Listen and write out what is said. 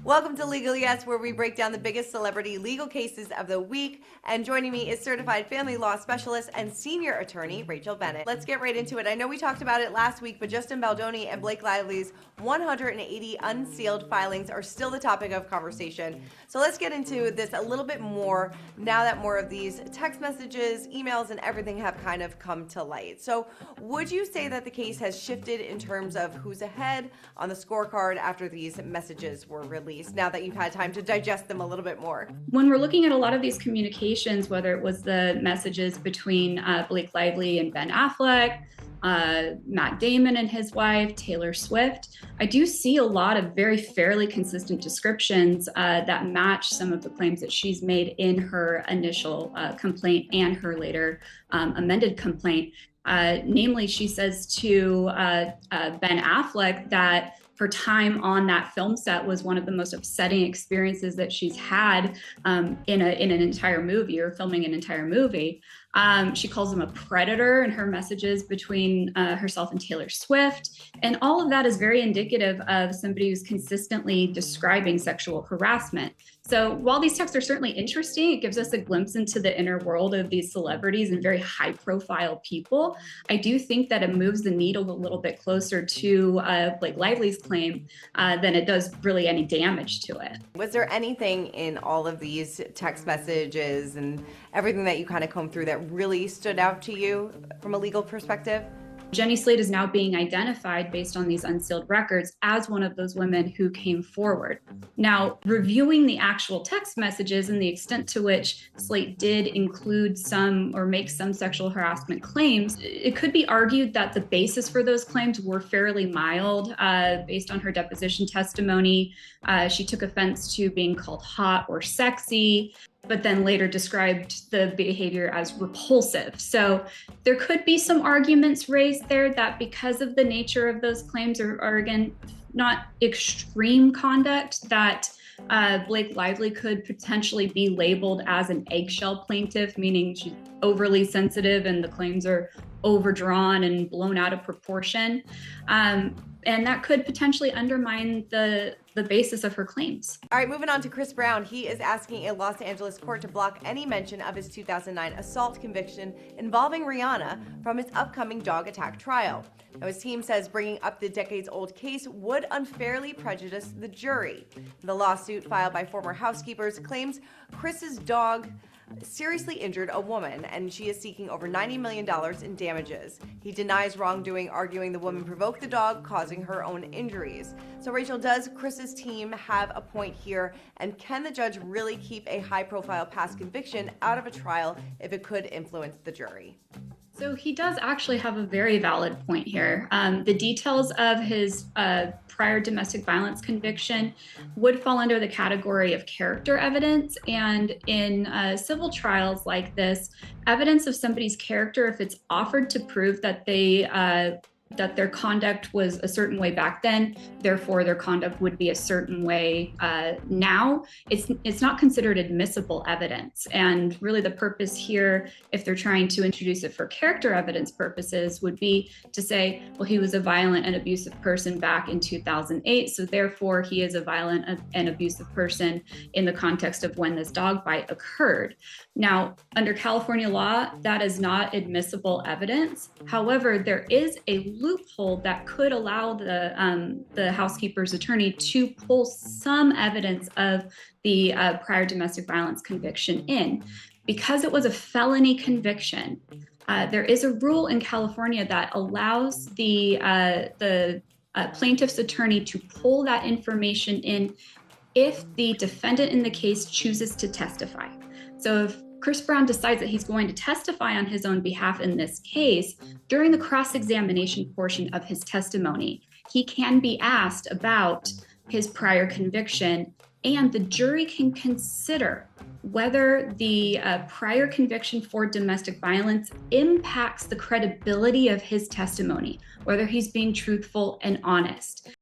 Welcome to Legal Yes, where we break down the biggest celebrity legal cases of the week. And joining me is certified family law specialist and senior attorney, Rachel Bennett. Let's get right into it. I know we talked about it last week, but Justin Baldoni and Blake Lively's 180 unsealed filings are still the topic of conversation. So let's get into this a little bit more now that more of these text messages, emails, and everything have kind of come to light. So would you say that the case has shifted in terms of who's ahead on the scorecard after these messages were released, now that you've had time to digest them a little bit more? When we're looking at a lot of these communications, whether it was the messages between Blake Lively and Ben Affleck, Matt Damon and his wife, Taylor Swift, I do see a lot of very fairly consistent descriptions that match some of the claims that she's made in her initial complaint and her later amended complaint. Namely, she says to Ben Affleck that her time on that film set was one of the most upsetting experiences that she's had in an entire movie, or filming an entire movie. She calls him a predator in her messages between herself and Taylor Swift. And all of that is very indicative of somebody who's consistently describing sexual harassment. So while these texts are certainly interesting, it gives us a glimpse into the inner world of these celebrities and very high profile people. I do think that it moves the needle a little bit closer to Blake Lively's claim than it does really any damage to it. Was there anything in all of these text messages and everything that you kind of combed through that really stood out to you from a legal perspective? Jenny Slate is now being identified based on these unsealed records as one of those women who came forward. Now, reviewing the actual text messages and the extent to which Slate did include some or make some sexual harassment claims, it could be argued that the basis for those claims were fairly mild. Based on her deposition testimony, she took offense to being called hot or sexy, but then later described the behavior as repulsive. So there could be some arguments raised there that because of the nature of those claims are again, not extreme conduct, that Blake Lively could potentially be labeled as an eggshell plaintiff, meaning she's overly sensitive and the claims are overdrawn and blown out of proportion. And that could potentially undermine the basis of her claims. All right, moving on to Chris Brown. He is asking a Los Angeles court to block any mention of his 2009 assault conviction involving Rihanna from his upcoming dog attack trial. Now, his team says bringing up the decades-old case would unfairly prejudice the jury. The lawsuit filed by former housekeepers claims Chris's dog seriously injured a woman, and she is seeking over $90 million in damages. He denies wrongdoing, arguing the woman provoked the dog, causing her own injuries. So Rachel, does Chris's team have a point here, and can the judge really keep a high-profile past conviction out of a trial if it could influence the jury? So he does actually have a very valid point here. The details of his prior domestic violence conviction would fall under the category of character evidence. And in civil trials like this, evidence of somebody's character, if it's offered to prove that that their conduct was a certain way back then, therefore their conduct would be a certain way now, it's not considered admissible evidence. And really the purpose here, if they're trying to introduce it for character evidence purposes, would be to say, well, he was a violent and abusive person back in 2008, so therefore he is a violent and abusive person in the context of when this dog bite occurred. Now, under California law, that is not admissible evidence. However, there is a loophole that could allow the housekeeper's attorney to pull some evidence of the prior domestic violence conviction in. Because it was a felony conviction, there is a rule in California that allows the plaintiff's attorney to pull that information in if the defendant in the case chooses to testify. So if Chris Brown decides that he's going to testify on his own behalf in this case, during the cross-examination portion of his testimony, he can be asked about his prior conviction, and the jury can consider whether the prior conviction for domestic violence impacts the credibility of his testimony, whether he's being truthful and honest.